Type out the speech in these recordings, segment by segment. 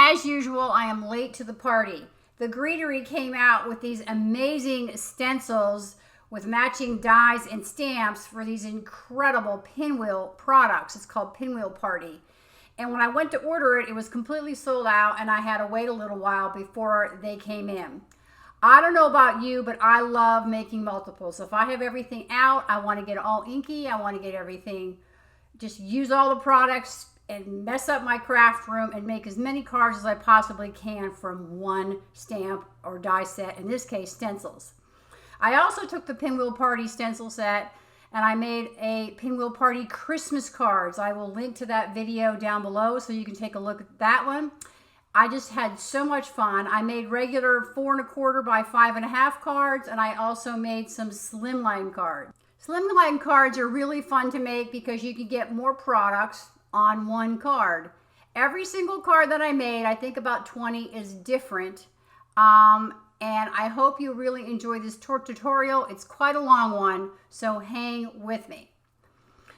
as usual, I am late to the party. The Greetery came out with these amazing stencils with matching dies and stamps for these incredible pinwheel products. It's called Pinwheel Party. And when I went to order it, it was completely sold out and I had to wait a little while before they came in. I don't know about you, but I love making multiples. So if I have everything out, I want to get it all inky. I want to get everything, just use all the products and mess up my craft room and make as many cards as I possibly can from one stamp or die set, in this case, stencils. I also took the Pinwheel Party stencil set and I made a Pinwheel Party Christmas cards. I will link to that video down below so you can take a look at that one. I just had so much fun. I made regular 4 1/4 by 5.5 cards, and I also made some Slimline cards. Slimline cards are really fun to make because you can get more products on one card. Every single card that I made, I think about 20, is different. And I hope you really enjoy this tutorial. It's quite a long one, so hang with me.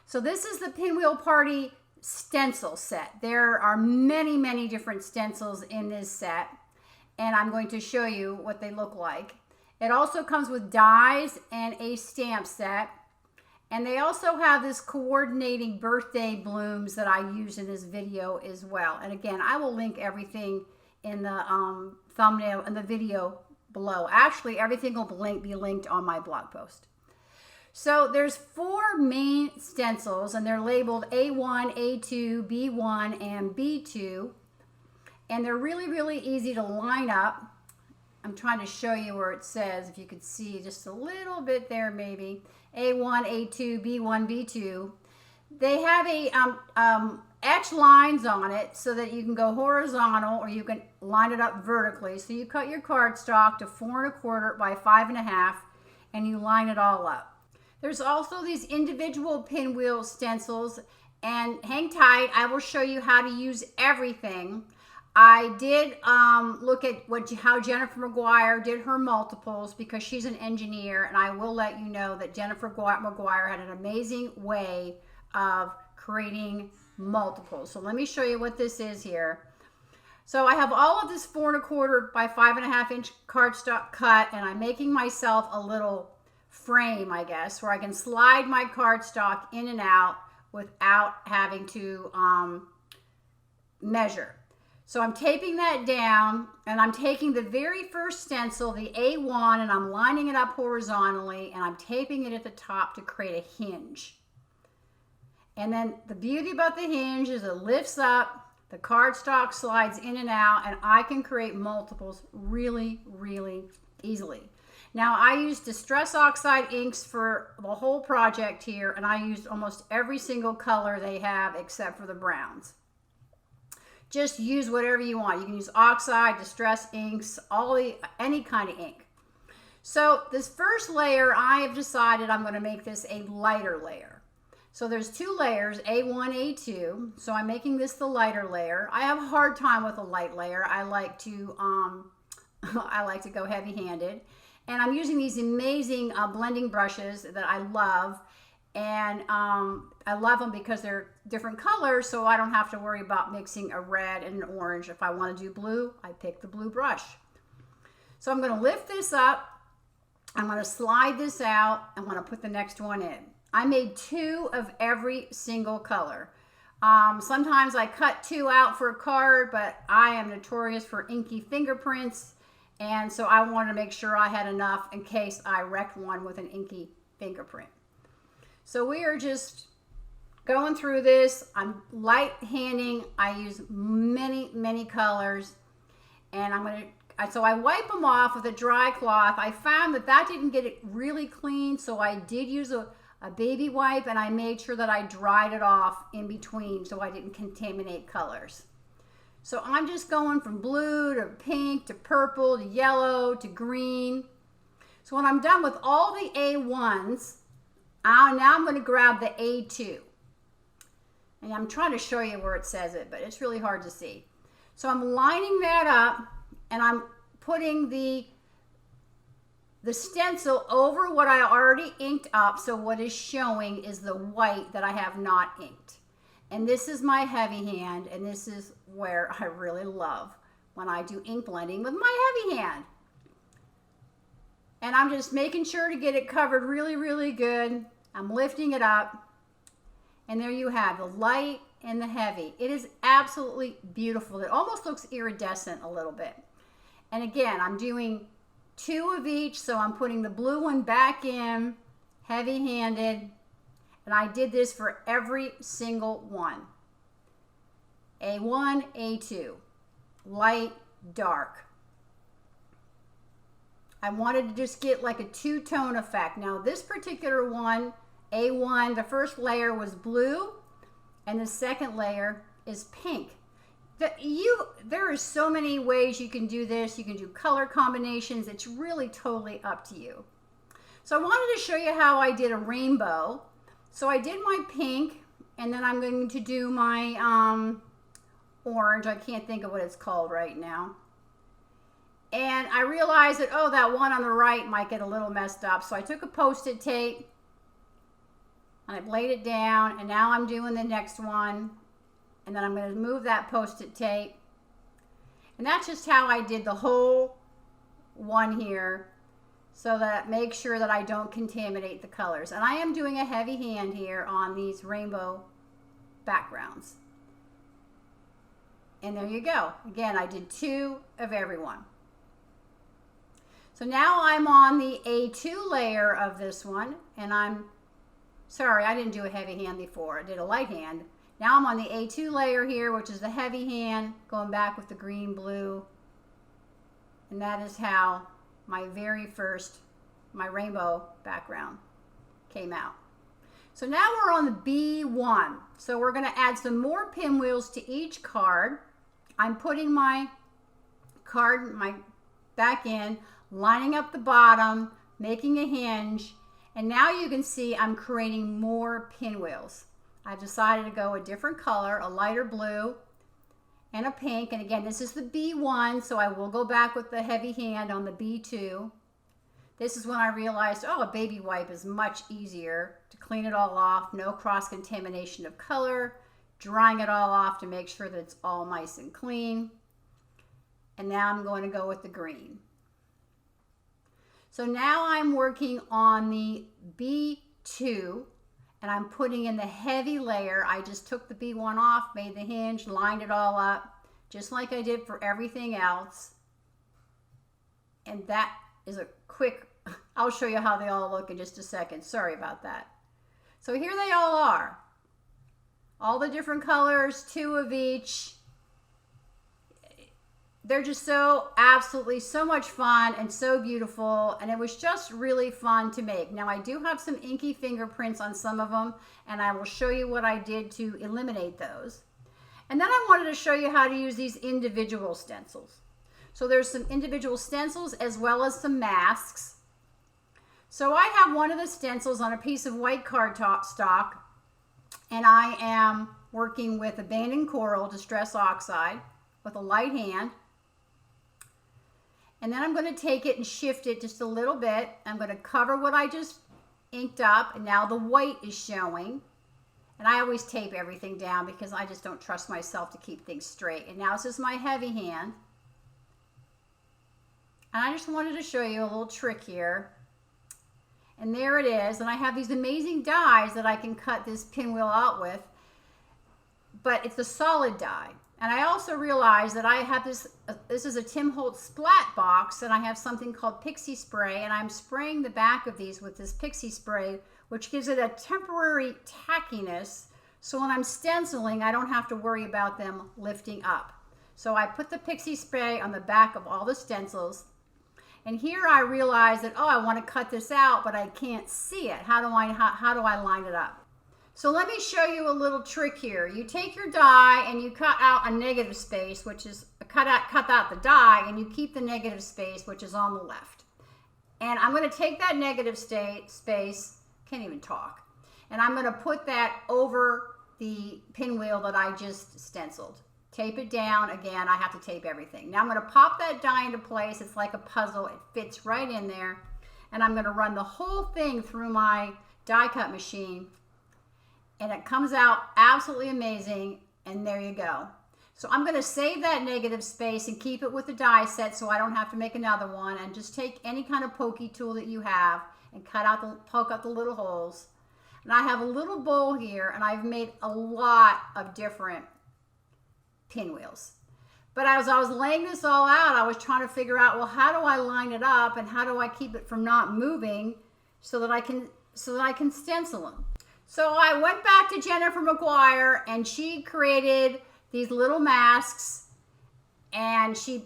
So this is the Pinwheel Party stencil set. There are many, many different stencils in this set, and I'm going to show you what they look like. It also comes with dies and a stamp set, and they also have this coordinating birthday blooms that I use in this video as well. And again, I will link everything in the thumbnail and the video below. Actually, everything will be linked on my blog post. So there's 4 main stencils, and they're labeled A1, A2, B1, and B2. And they're really, really easy to line up. I'm trying to show you where it says, if you could see just a little bit there maybe. A1, A2, B1, B2. They have a etched lines on it so that you can go horizontal or you can line it up vertically. So you cut your cardstock to 4 1/4 by 5.5 and you line it all up. There's also these individual pinwheel stencils, and hang tight, I will show you how to use everything. I did look at how Jennifer McGuire did her multiples because she's an engineer, and I will let you know that Jennifer McGuire had an amazing way of creating multiples. So let me show you what this is here. So I have all of this 4 1/4 by 5.5 inch cardstock cut, and I'm making myself a little frame, I guess, where I can slide my cardstock in and out without having to measure. So I'm taping that down, and I'm taking the very first stencil, the A1, and I'm lining it up horizontally, and I'm taping it at the top to create a hinge. And then the beauty about the hinge is it lifts up, the cardstock slides in and out, and I can create multiples really, really easily. Now, I used Distress Oxide Inks for the whole project here, and I used almost every single color they have except for the browns. Just use whatever you want. You can use Oxide, Distress Inks, any kind of ink. So this first layer, I have decided I'm going to make this a lighter layer. So there's 2 layers, A1, A2. So I'm making this the lighter layer. I have a hard time with a light layer. I like to go heavy-handed. And I'm using these amazing blending brushes that I love. And I love them because they're different colors, so I don't have to worry about mixing a red and an orange. If I want to do blue, I pick the blue brush. So I'm going to lift this up. I'm going to slide this out. I'm going to put the next one in. I made 2 of every single color. Sometimes I cut 2 out for a card, but I am notorious for inky fingerprints. And so I wanted to make sure I had enough in case I wrecked one with an inky fingerprint. So we are just going through this. I'm light handing. I use many, many colors. And so I wipe them off with a dry cloth. I found that didn't get it really clean. So I did use a baby wipe, and I made sure that I dried it off in between so I didn't contaminate colors. So I'm just going from blue to pink to purple to yellow to green. So when I'm done with all the A1s, now I'm going to grab the A2. And I'm trying to show you where it says it, but it's really hard to see. So I'm lining that up, and I'm putting the stencil over what I already inked up. So what is showing is the white that I have not inked. And this is my heavy hand, and this is where I really love when I do ink blending with my heavy hand. And I'm just making sure to get it covered really, really good. I'm lifting it up. And there you have the light and the heavy. It is absolutely beautiful. It almost looks iridescent a little bit. And again, I'm doing 2 of each, so I'm putting the blue one back in, heavy-handed. And I did this for every single one. A1, A2, light, dark. I wanted to just get like a 2-tone effect. Now this particular one, A1, the first layer was blue and the second layer is pink. There are so many ways you can do this. You can do color combinations. It's really totally up to you. So I wanted to show you how I did a rainbow. So I did my pink, and then I'm going to do my orange. I can't think of what it's called right now. And I realized that, oh, that one on the right might get a little messed up. So I took a Post-it tape, and I laid it down, and now I'm doing the next one. And then I'm going to move that Post-it tape. And that's just how I did the whole one here, so that make sure that I don't contaminate the colors. And I am doing a heavy hand here on these rainbow backgrounds. And there you go. Again, I did 2 of every one. So now I'm on the A2 layer of this one, and sorry, I didn't do a heavy hand before. I did a light hand. Now I'm on the A2 layer here, which is the heavy hand, going back with the green, blue. And that is how my very first, my rainbow background came out. So now we're on the B1. So we're going to add some more pinwheels to each card. I'm putting my card, my back in, lining up the bottom, making a hinge, and now you can see I'm creating more pinwheels. I've decided to go a different color, a lighter blue and a pink. And again, this is the B1, so I will go back with the heavy hand on the B2. This is when I realized, oh, a baby wipe is much easier to clean it all off, no cross-contamination of color, drying it all off to make sure that it's all nice and clean. And now I'm going to go with the green. So now I'm working on the B2, and I'm putting in the heavy layer. I just took the B1 off, made the hinge, lined it all up, just like I did for everything else. And that is a quick, I'll show you how they all look in just a second. Sorry about that. So here they all are. All the different colors, 2 of each. They're just so absolutely so much fun and so beautiful, and it was just really fun to make. Now I do have some inky fingerprints on some of them, and I will show you what I did to eliminate those. And then I wanted to show you how to use these individual stencils. So there's some individual stencils as well as some masks. So I have one of the stencils on a piece of white cardstock, and I am working with Abandoned Coral Distress Oxide with a light hand. And then I'm going to take it and shift it just a little bit. I'm going to cover what I just inked up, and now the white is showing. And I always tape everything down because I just don't trust myself to keep things straight. And now this is my heavy hand. And I just wanted to show you a little trick here. And there it is. And I have these amazing dies that I can cut this pinwheel out with. But it's a solid die. And I also realized that I have this is a Tim Holtz splat box, and I have something called pixie spray, and I'm spraying the back of these with this pixie spray, which gives it a temporary tackiness, so when I'm stenciling, I don't have to worry about them lifting up. So I put the pixie spray on the back of all the stencils, and here I realize that, oh, I want to cut this out, but I can't see it. How do I line it up? So let me show you a little trick here. You take your die and you cut out a negative space, which is cut out the die, and you keep the negative space, which is on the left. And I'm going to take that negative space, can't even talk, and I'm going to put that over the pinwheel that I just stenciled. Tape it down. Again, I have to tape everything. Now I'm going to pop that die into place. It's like a puzzle. It fits right in there. And I'm going to run the whole thing through my die cut machine. and it comes out absolutely amazing. And there you go. So I'm going to save that negative space and keep it with the die set so I don't have to make another one, and just take any kind of pokey tool that you have and poke out the little holes. And I have a little bowl here, and I've made a lot of different pinwheels. But as I was laying this all out, I was trying to figure out, well, how do I line it up and how do I keep it from not moving so that I can stencil them? So I went back to Jennifer McGuire, and she created these little masks, and she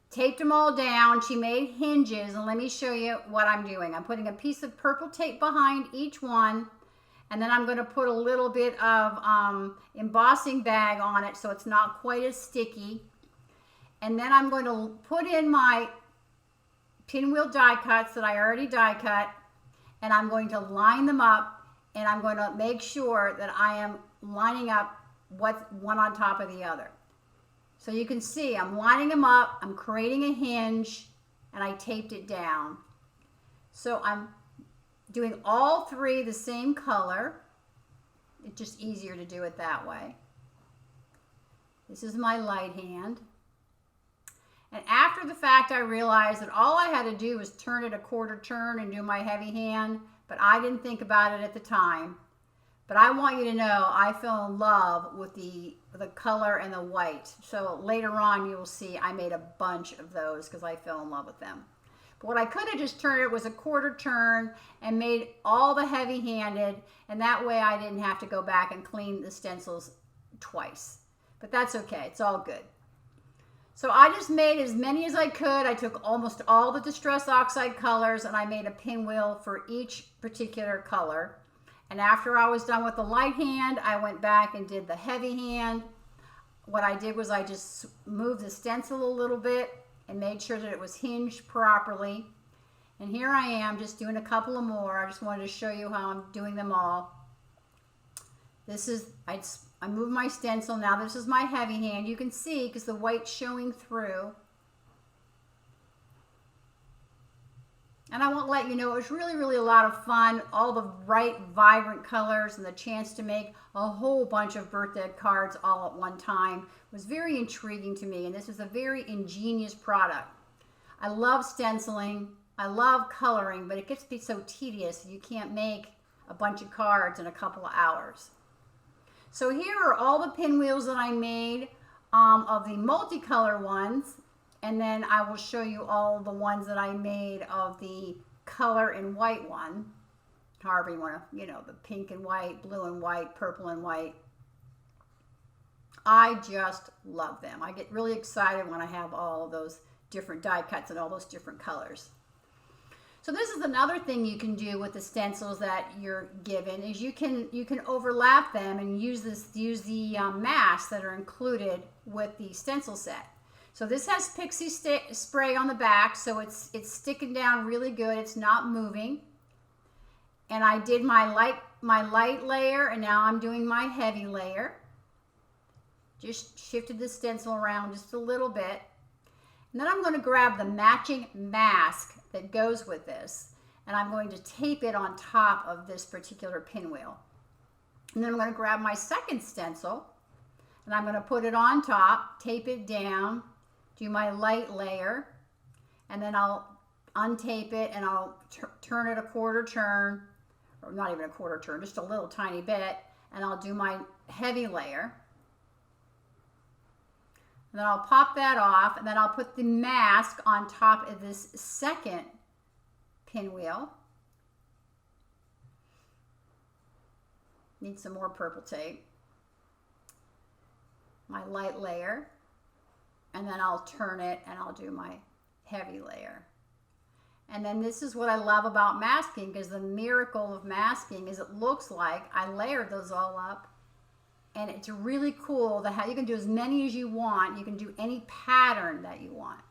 taped them all down. She made hinges, and let me show you what I'm doing. I'm putting a piece of purple tape behind each one, and then I'm going to put a little bit of embossing bag on it so it's not quite as sticky. And then I'm going to put in my pinwheel die cuts that I already die cut, and I'm going to line them up, and I'm going to make sure that I am lining up what's one on top of the other. So you can see I'm lining them up, I'm creating a hinge, and I taped it down. So I'm doing all three the same color. It's just easier to do it that way. This is my light hand. And after the fact, I realized that all I had to do was turn it a quarter turn and do my heavy hand, but I didn't think about it at the time. But I want you to know I fell in love with the color and the white. So later on you will see I made a bunch of those because I fell in love with them. But what I could have just turned it was a quarter turn and made all the heavy-handed, and that way I didn't have to go back and clean the stencils twice. But that's okay, it's all good. So I just made as many as I could. I took almost all the Distress Oxide colors, and I made a pinwheel for each particular color. And after I was done with the light hand, I went back and did the heavy hand. What I did was I just moved the stencil a little bit and made sure that it was hinged properly. And here I am just doing a couple of more. I just wanted to show you how I'm doing them all. This is, I moved my stencil. Now this is my heavy hand. You can see because the white's showing through. And I want to let you know it was really, really a lot of fun. All the bright, vibrant colors and the chance to make a whole bunch of birthday cards all at one time was very intriguing to me. And this is a very ingenious product. I love stenciling. I love coloring, but it gets to be so tedious. You can't make a bunch of cards in a couple of hours. So here are all the pinwheels that I made of the multicolor ones. And then I will show you all the ones that I made of the color and white one. However you want to, you know, the pink and white, blue and white, purple and white. I just love them. I get really excited when I have all of those different die cuts and all those different colors. So this is another thing you can do with the stencils that you're given is you can overlap them and use the masks that are included with the stencil set. So this has pixie spray on the back, so it's sticking down really good. It's not moving. And I did my light layer, and now I'm doing my heavy layer. Just shifted the stencil around just a little bit. And then I'm going to grab the matching mask that goes with this, and I'm going to tape it on top of this particular pinwheel. And then I'm going to grab my second stencil, and I'm going to put it on top, tape it down, do my light layer, and then I'll untape it and I'll turn it a quarter turn, or not even a quarter turn, just a little tiny bit, and I'll do my heavy layer. And then I'll pop that off, and then I'll put the mask on top of this second pinwheel. Need some more purple tape. My light layer. And then I'll turn it and I'll do my heavy layer. And then this is what I love about masking, because the miracle of masking is it looks like I layered those all up. And it's really cool that how you can do as many as you want. You can do any pattern that you want.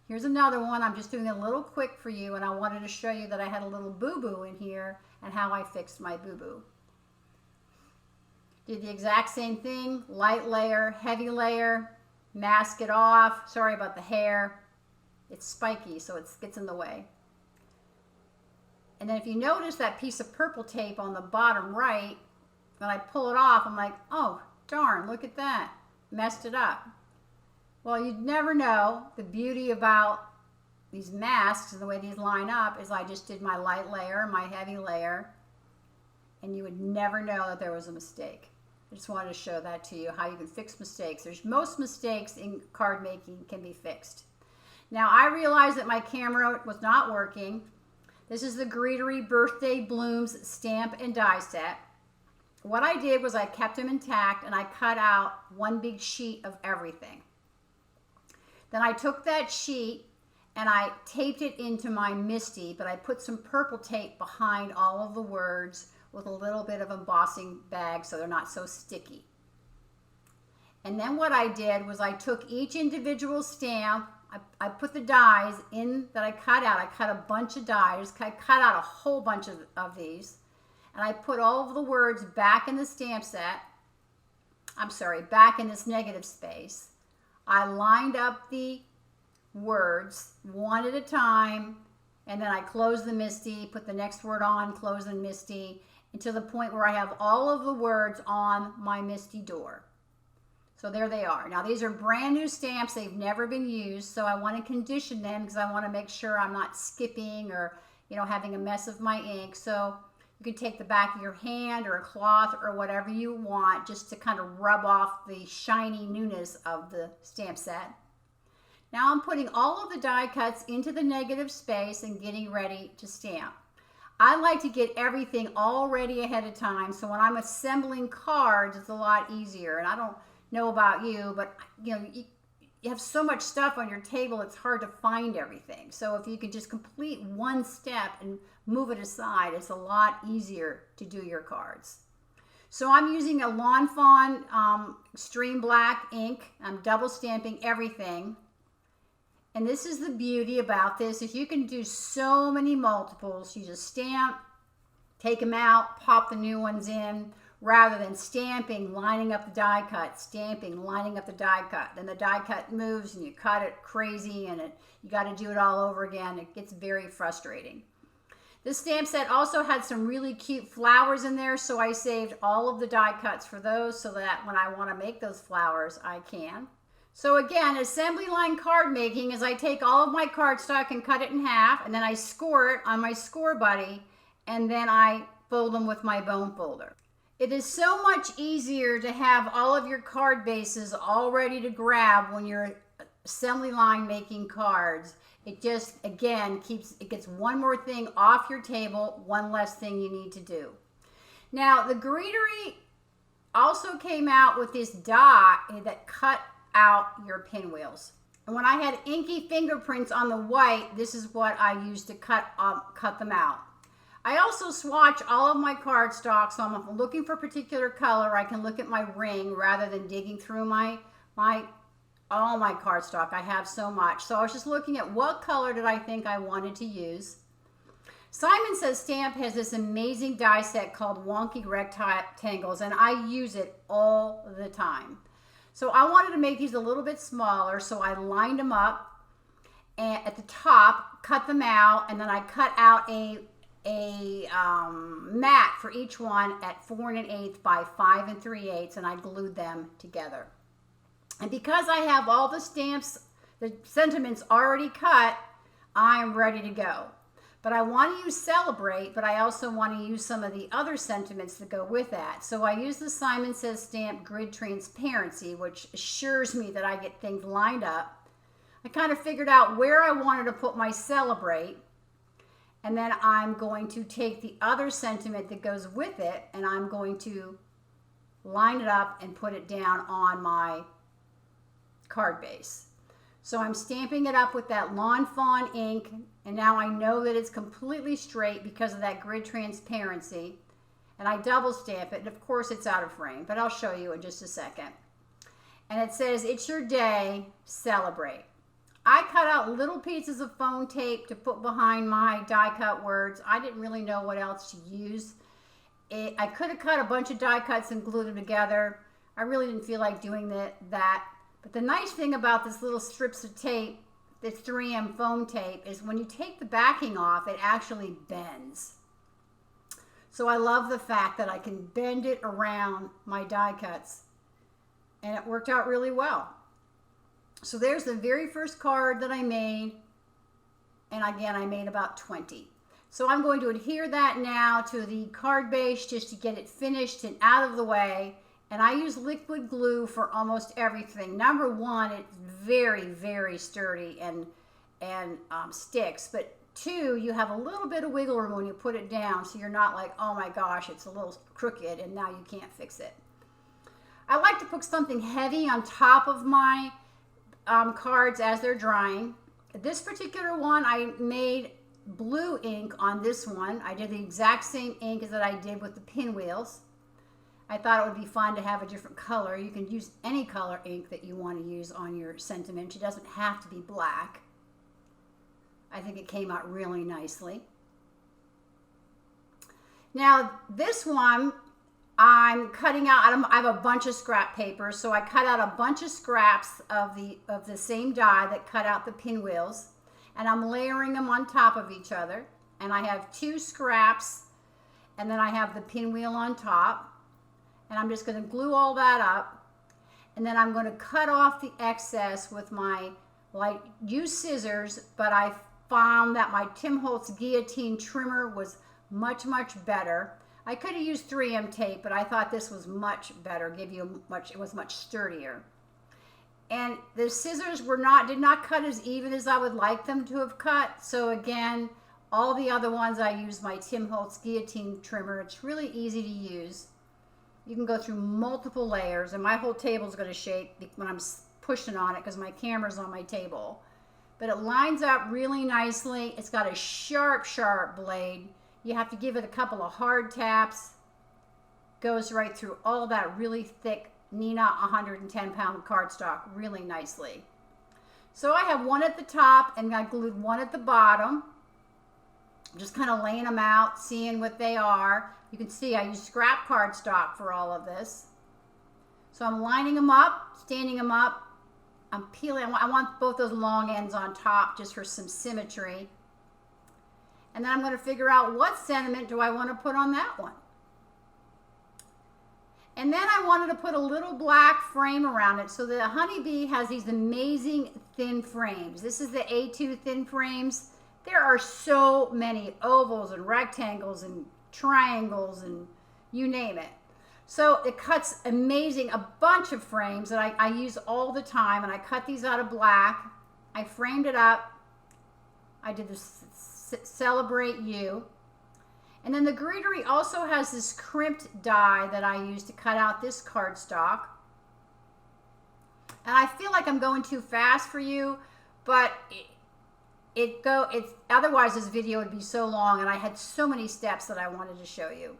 Here's another one. I'm just doing a little quick for you, and I wanted to show you that I had a little boo-boo in here and how I fixed my boo-boo. Did the exact same thing. Light layer, heavy layer, mask it off. Sorry about the hair. It's spiky, so it gets in the way. And then if you notice that piece of purple tape on the bottom right, When I pull it off, I'm like, oh, darn, look at that. Messed it up. Well, you'd never know. The beauty about these masks and the way these line up is I just did my light layer, my heavy layer, and you would never know that there was a mistake. I just wanted to show that to you, how you can fix mistakes. Most mistakes in card making can be fixed. Now, I realized that my camera was not working. This is the Greetery Birthday Blooms stamp and die set. What I did was I kept them intact and I cut out one big sheet of everything. Then I took that sheet and I taped it into my MISTI, but I put some purple tape behind all of the words with a little bit of embossing bag so they're not so sticky. And then what I did was I took each individual stamp, I put the dies in that I cut out. I cut a bunch of dies, I cut out a whole bunch of these, and I put all of the words back in the stamp set. I'm sorry, back in this negative space. I lined up the words one at a time, and then I closed the MISTI, put the next word on, close the MISTI, to the point where I have all of the words on my MISTI door. So there they are. Now these are brand new stamps. They've never been used, so I want to condition them because I want to make sure I'm not skipping or having a mess of my ink. So you can take the back of your hand or a cloth or whatever you want just to kind of rub off the shiny newness of the stamp set. Now I'm putting all of the die cuts into the negative space and getting ready to stamp. I like to get everything all ready ahead of time, so when I'm assembling cards, it's a lot easier. And I don't know about you, but you have so much stuff on your table, it's hard to find everything. So if you can just complete one step and move it aside, it's a lot easier to do your cards. So I'm using a Lawn Fawn Extreme Black ink. I'm double stamping everything. And this is the beauty about this, is you can do so many multiples. You just stamp, take them out, pop the new ones in, rather than stamping, lining up the die cut, stamping, lining up the die cut. Then the die cut moves and you cut it crazy and you got to do it all over again. It gets very frustrating. This stamp set also had some really cute flowers in there, so I saved all of the die cuts for those so that when I want to make those flowers, I can. So again, assembly line card making is I take all of my cardstock and cut it in half, and then I score it on my score buddy, and then I fold them with my bone folder. It is so much easier to have all of your card bases all ready to grab when you're assembly line making cards. It just, again, gets one more thing off your table, one less thing you need to do. Now, the Greetery also came out with this die that cut out your pinwheels. And when I had inky fingerprints on the white, this is what I used to cut them out. I also swatch all of my cardstock, so I'm looking for a particular color. I can look at my ring rather than digging through all my cardstock. I have so much. So I was just looking at what color did I think I wanted to use. Simon Says Stamp has this amazing die set called Wonky Rectangles, and I use it all the time. So I wanted to make these a little bit smaller, so I lined them up and at the top, cut them out, and then I cut out a mat for each one at 4 1/8 by 5 3/8, and I glued them together. And because I have all the stamps, the sentiments already cut, I'm ready to go. But I want to use Celebrate, but I also want to use some of the other sentiments that go with that. So I use the Simon Says Stamp Grid Transparency, which assures me that I get things lined up. I kind of figured out where I wanted to put my Celebrate, and then I'm going to take the other sentiment that goes with it, and I'm going to line it up and put it down on my card base. So I'm stamping it up with that Lawn Fawn ink, and now I know that it's completely straight because of that grid transparency. And I double stamp it, and of course it's out of frame, but I'll show you in just a second. And it says, "It's your day, celebrate." I cut out little pieces of foam tape to put behind my die cut words. I didn't really know what else to use. I could have cut a bunch of die cuts and glued them together. I really didn't feel like doing that. But the nice thing about this little strips of tape, this 3M foam tape, is when you take the backing off, it actually bends. So I love the fact that I can bend it around my die cuts, and it worked out really well. So there's the very first card that I made, and again, I made about 20. So I'm going to adhere that now to the card base just to get it finished and out of the way. And I use liquid glue for almost everything. Number one, it's very, very sturdy and sticks. But two, you have a little bit of wiggle room when you put it down, so you're not like, oh my gosh, it's a little crooked and now you can't fix it. I like to put something heavy on top of my cards as they're drying. This particular one, I made blue ink on this one. I did the exact same ink as that I did with the pinwheels. I thought it would be fun to have a different color. You can use any color ink that you want to use on your sentiment. It doesn't have to be black. I think it came out really nicely. Now this one, I'm cutting out, I have a bunch of scrap paper, so I cut out a bunch of scraps of the same die that cut out the pinwheels, and I'm layering them on top of each other. And I have 2 scraps, and then I have the pinwheel on top. And I'm just going to glue all that up, and then I'm going to cut off the excess with my, well, I use scissors, but I found that my Tim Holtz guillotine trimmer was much, much better. I could have used 3M tape, but I thought this was much better, it was much sturdier. And the scissors did not cut as even as I would like them to have cut. So again, all the other ones I use my Tim Holtz guillotine trimmer. It's really easy to use. You can go through multiple layers, and my whole table is going to shake when I'm pushing on it because my camera's on my table. But it lines up really nicely. It's got a sharp, sharp blade. You have to give it a couple of hard taps. Goes right through all that really thick Nina 110-pound cardstock really nicely. So I have one at the top, and I glued one at the bottom. Just kind of laying them out, seeing what they are. You can see I use scrap cardstock for all of this. So I'm lining them up, standing them up. I'm peeling. I want both those long ends on top just for some symmetry. And then I'm going to figure out what sentiment do I want to put on that one. And then I wanted to put a little black frame around it. So the honeybee has these amazing thin frames. This is the A2 thin frames. There are so many ovals and rectangles and triangles and you name it. So it cuts amazing, a bunch of frames that I use all the time, and I cut these out of black. I framed it up. I did this Celebrate You. And then the Greetery also has this crimped die that I use to cut out this cardstock. And I feel like I'm going too fast for you, but otherwise this video would be so long, and I had so many steps that I wanted to show you.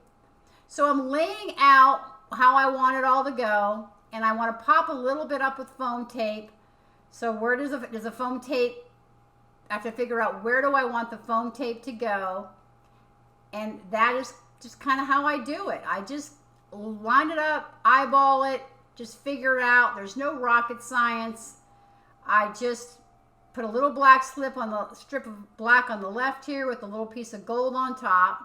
So I'm laying out how I want it all to go, and I want to pop a little bit up with foam tape. So where does the foam tape, I have to figure out where do I want the foam tape to go, and that is just kind of how I do it. I just line it up, eyeball it, just figure it out. There's no rocket science. I just put a little black strip of black on the left here with a little piece of gold on top.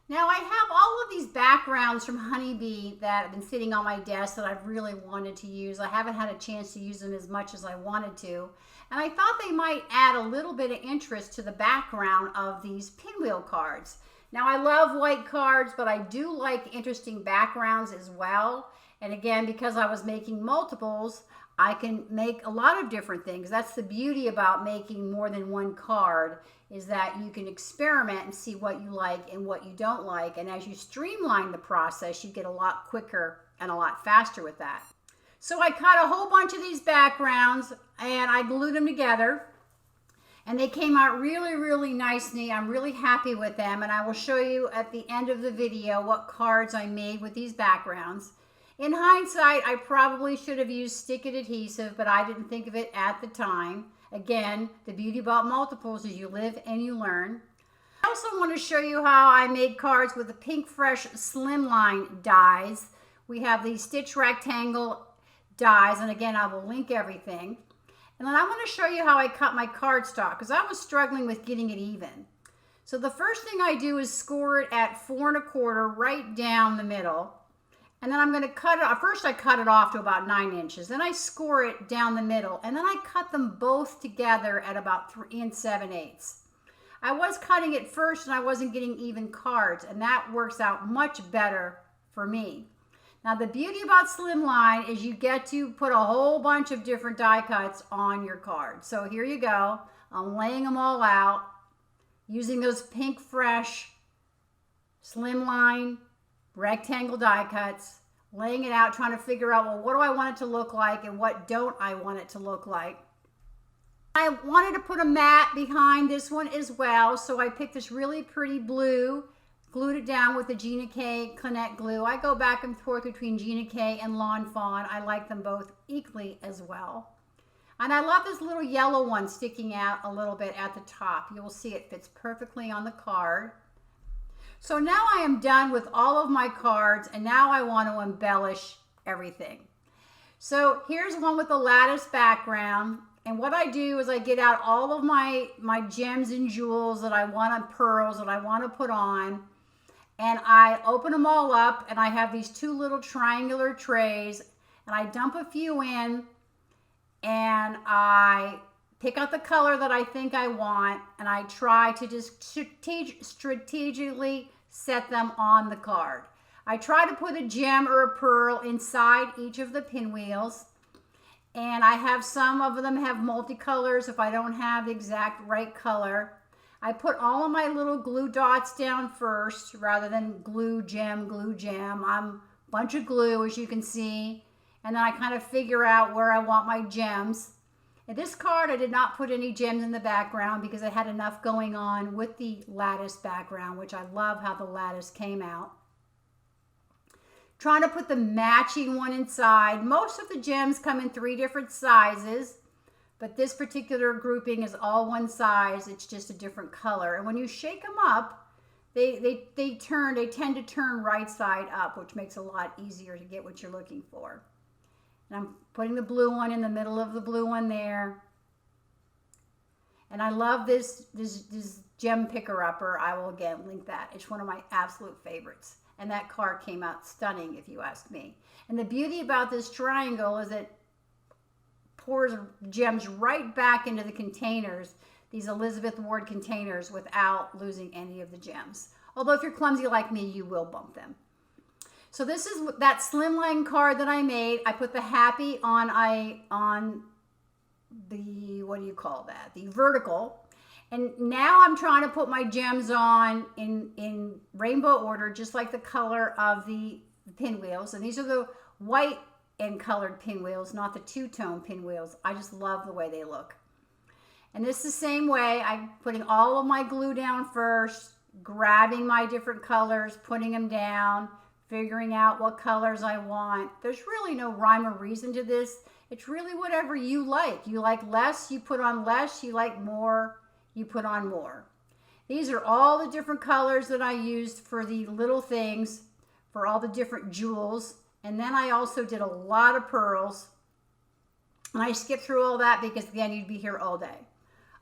Now I have all of these backgrounds from Honeybee that have been sitting on my desk that I've really wanted to use. I haven't had a chance to use them as much as I wanted to. And I thought they might add a little bit of interest to the background of these pinwheel cards. Now I love white cards, but I do like interesting backgrounds as well. And again, because I was making multiples, I can make a lot of different things. That's the beauty about making more than one card, is that you can experiment and see what you like and what you don't like. And as you streamline the process, you get a lot quicker and a lot faster with that. So I cut a whole bunch of these backgrounds and I glued them together. And they came out really, really nicely. I'm really happy with them. And I will show you at the end of the video what cards I made with these backgrounds. In hindsight, I probably should have used stick-it adhesive, but I didn't think of it at the time. Again, the beauty about multiples is you live and you learn. I also want to show you how I made cards with the Pink Fresh Slimline dies. We have these stitch rectangle dies, and again, I will link everything. And then I want to show you how I cut my cardstock, because I was struggling with getting it even. So the first thing I do is score it at 4 1/4 right down the middle. And then I'm going to cut it off. First I cut it off to about 9 inches. Then I score it down the middle. And then I cut them both together at about 3 7/8. I was cutting it first and I wasn't getting even cards. And that works out much better for me. Now the beauty about Slimline is you get to put a whole bunch of different die cuts on your card. So here you go. I'm laying them all out using those Pink Fresh Slimline rectangle die cuts, laying it out, trying to figure out, well, what do I want it to look like and what don't I want it to look like. I wanted to put a mat behind this one as well, so I picked this really pretty blue, glued it down with the Gina K Connect glue. I go back and forth between Gina K and Lawn Fawn. I like them both equally as well. And I love this little yellow one sticking out a little bit at the top. You will see it fits perfectly on the card. So now I am done with all of my cards, and now I want to embellish everything. So here's one with the lattice background, and what I do is I get out all of my gems and jewels that I want, pearls that I want to put on, and I open them all up, and I have these 2 little triangular trays, and I dump a few in, and I pick out the color that I think I want, and I try to just strategically set them on the card. I try to put a gem or a pearl inside each of the pinwheels, and I have some of them have multicolors if I don't have the exact right color. I put all of my little glue dots down first rather than glue, gem. I'm a bunch of glue, as you can see, and then I kind of figure out where I want my gems. In this card, I did not put any gems in the background because I had enough going on with the lattice background, which I love how the lattice came out. Trying to put the matching one inside. Most of the gems come in 3 different sizes, but this particular grouping is all one size. It's just a different color. And when you shake them up, they tend to turn right side up, which makes it a lot easier to get what you're looking for. And I'm putting the blue one in the middle of the blue one there. And I love this gem picker-upper. I will again link that. It's one of my absolute favorites. And that card came out stunning, if you ask me. And the beauty about this triangle is it pours gems right back into the containers, these Elizabeth Ward containers, without losing any of the gems. Although if you're clumsy like me, you will bump them. So this is that Slimline card that I made. I put the happy on the, what do you call that? The vertical. And now I'm trying to put my gems on in rainbow order, just like the color of the pinwheels. And these are the white and colored pinwheels, not the 2-tone pinwheels. I just love the way they look. And this is the same way. I'm putting all of my glue down first, grabbing my different colors, putting them down, figuring out what colors I want. There's really no rhyme or reason to this. It's really whatever you like. You like less, you put on less. You like more, you put on more. These are all the different colors that I used for the little things, for all the different jewels. And then I also did a lot of pearls. And I skipped through all that because, again, you'd be here all day.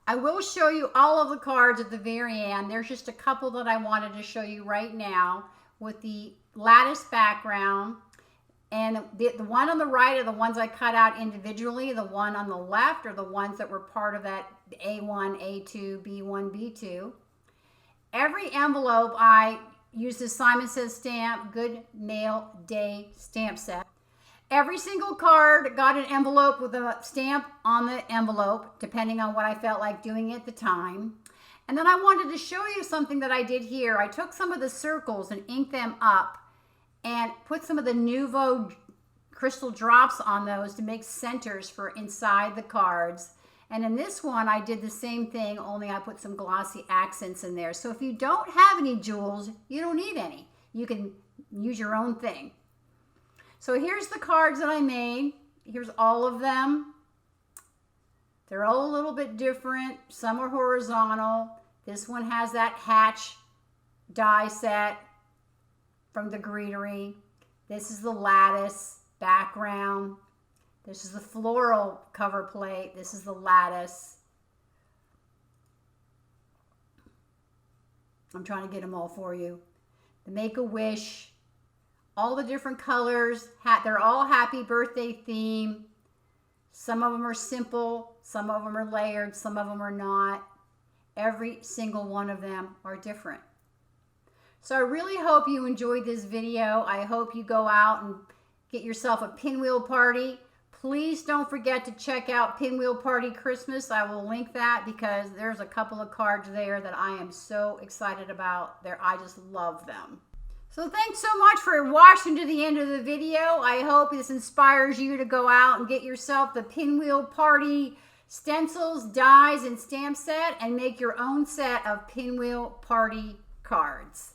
I will show you all of the cards at the very end. There's just a couple that I wanted to show you right now with the lattice background. And the one on the right are the ones I cut out individually. The one on the left are the ones that were part of that A1, A2, B1, B2. Every envelope I used this Simon Says stamp, Good Mail Day stamp set. Every single card got an envelope with a stamp on the envelope, depending on what I felt like doing at the time. And then I wanted to show you something that I did here. I took some of the circles and inked them up and put some of the Nuvo crystal drops on those to make centers for inside the cards. And in this one, I did the same thing, only I put some glossy accents in there. So if you don't have any jewels, you don't need any. You can use your own thing. So here's the cards that I made. Here's all of them. They're all a little bit different. Some are horizontal. This one has that hatch die set from the Greetery. This is the lattice background. This is the floral cover plate. This is the lattice. I'm trying to get them all for you. The Make-A-Wish, all the different colors. They're all happy birthday theme. Some of them are simple, some of them are layered, some of them are not. Every single one of them are different. So I really hope you enjoyed this video. I hope you go out and get yourself a pinwheel party. Please don't forget to check out Pinwheel Party Christmas. I will link that because there's a couple of cards there that I am so excited about. I just love them. So thanks so much for watching to the end of the video. I hope this inspires you to go out and get yourself the Pinwheel Party stencils, dies, and stamp set and make your own set of Pinwheel Party cards.